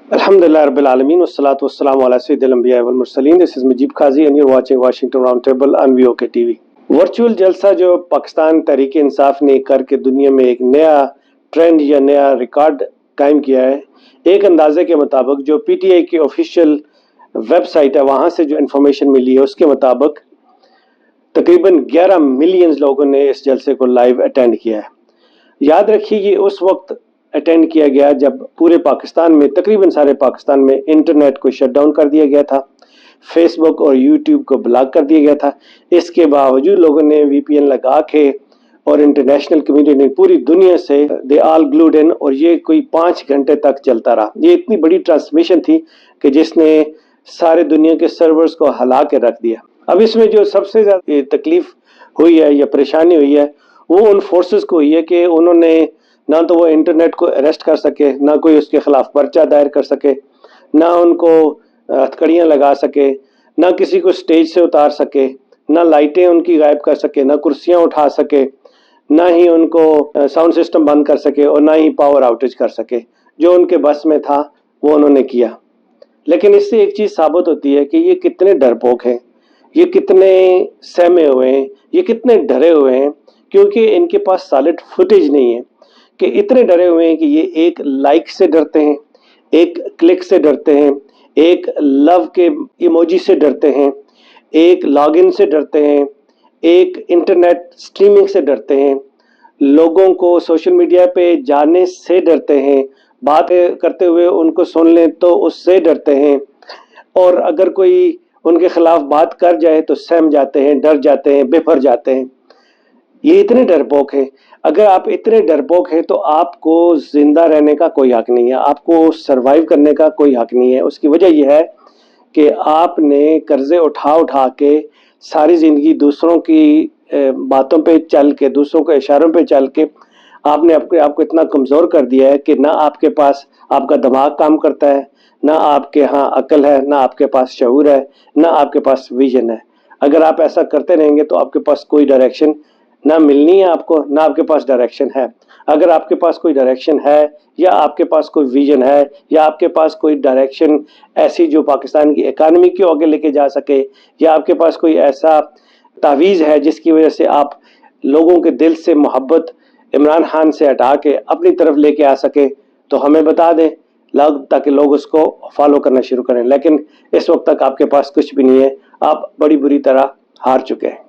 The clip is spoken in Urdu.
Alhamdulillah Rabbil Alameen wassalatu wassalamu ala Sayyidil Anbiya wal Mursaleen. This is Majib Qazi and you're watching Washington Roundtable on VOK TV. Virtual جلسہ جو پاکستان تحریک انصاف نے کر کے دنیا میں ایک نیا ٹرینڈ یا نیا ریکارڈ قائم کیا ہے. ایک اندازے کے مطابق جو پی ٹی آئی کی آفیشیل ویب سائٹ ہے وہاں سے جو انفارمیشن ملی ہے اس کے مطابق تقریباً 11 ملین لوگوں نے اس جلسے کو لائیو اٹینڈ کیا ہے. یاد رکھیے یہ اس وقت اٹینڈ کیا گیا جب پورے پاکستان میں تقریباً سارے پاکستان میں انٹرنیٹ کو شٹ ڈاؤن کر دیا گیا تھا, فیس بک اور یوٹیوب کو بلاک کر دیا گیا تھا. اس کے باوجود لوگوں نے وی پی این لگا کے اور انٹرنیشنل کمیونٹی نے پوری دنیا سے دے آل گلوڈ ان, اور یہ کوئی 5 گھنٹے تک چلتا رہا. یہ اتنی بڑی ٹرانسمیشن تھی کہ جس نے سارے دنیا کے سرورز کو ہلا کے رکھ دیا. اب اس میں جو سب سے زیادہ تکلیف ہوئی ہے یا پریشانی ہوئی ہے وہ ان فورسز کو ہوئی ہے کہ انہوں نے نہ تو وہ انٹرنیٹ کو اریسٹ کر سکے, نہ کوئی اس کے خلاف پرچہ دائر کر سکے, نہ ان کو ہتھکڑیاں لگا سکے, نہ کسی کو سٹیج سے اتار سکے, نہ لائٹیں ان کی غائب کر سکے, نہ کرسیاں اٹھا سکے, نہ ہی ان کو ساؤنڈ سسٹم بند کر سکے اور نہ ہی پاور آؤٹیج کر سکے. جو ان کے بس میں تھا وہ انہوں نے کیا. لیکن اس سے ایک چیز ثابت ہوتی ہے کہ یہ کتنے ڈرپوک ہیں, یہ کتنے سہمے ہوئے ہیں, یہ کتنے ڈرے ہوئے ہیں, کیونکہ ان کے پاس سالڈ فوٹیج نہیں ہے. کہ اتنے ڈرے ہوئے ہیں کہ یہ ایک لائک سے ڈرتے ہیں, ایک کلک سے ڈرتے ہیں, ایک لو کے ایموجی سے ڈرتے ہیں, ایک لاگ ان سے ڈرتے ہیں, ایک انٹرنیٹ سٹریمنگ سے ڈرتے ہیں, لوگوں کو سوشل میڈیا پہ جانے سے ڈرتے ہیں, بات کرتے ہوئے ان کو سن لیں تو اس سے ڈرتے ہیں, اور اگر کوئی ان کے خلاف بات کر جائے تو سہم جاتے ہیں, ڈر جاتے ہیں, بفر جاتے ہیں. یہ اتنے ڈرپوک ہیں. اگر آپ اتنے ڈرپوک ہیں تو آپ کو زندہ رہنے کا کوئی حق نہیں ہے, آپ کو سروائیو کرنے کا کوئی حق نہیں ہے. اس کی وجہ یہ ہے کہ آپ نے قرضے اٹھا کے ساری زندگی دوسروں کی باتوں پہ چل کے, دوسروں کے اشاروں پہ چل کے آپ نے آپ کو اتنا کمزور کر دیا ہے کہ نہ آپ کے پاس آپ کا دماغ کام کرتا ہے, نہ آپ کے ہاں عقل ہے, نہ آپ کے پاس شعور ہے, نہ آپ کے پاس ویژن ہے. اگر آپ ایسا کرتے رہیں گے تو آپ کے پاس کوئی ڈائریکشن نہ ملنی ہے آپ کو, نہ آپ کے پاس ڈائریکشن ہے. اگر آپ کے پاس کوئی ڈائریکشن ہے یا آپ کے پاس کوئی ویژن ہے یا آپ کے پاس کوئی ڈائریکشن ایسی جو پاکستان کی اکانومی کو آگے لے کے جا سکے, یا آپ کے پاس کوئی ایسا تعویذ ہے جس کی وجہ سے آپ لوگوں کے دل سے محبت عمران خان سے ہٹا کے اپنی طرف لے کے آ سکے, تو ہمیں بتا دیں تاکہ لوگ اس کو فالو کرنا شروع کریں. لیکن اس وقت تک آپ کے پاس کچھ بھی نہیں ہے, آپ بڑی بری طرح ہار چکے ہیں.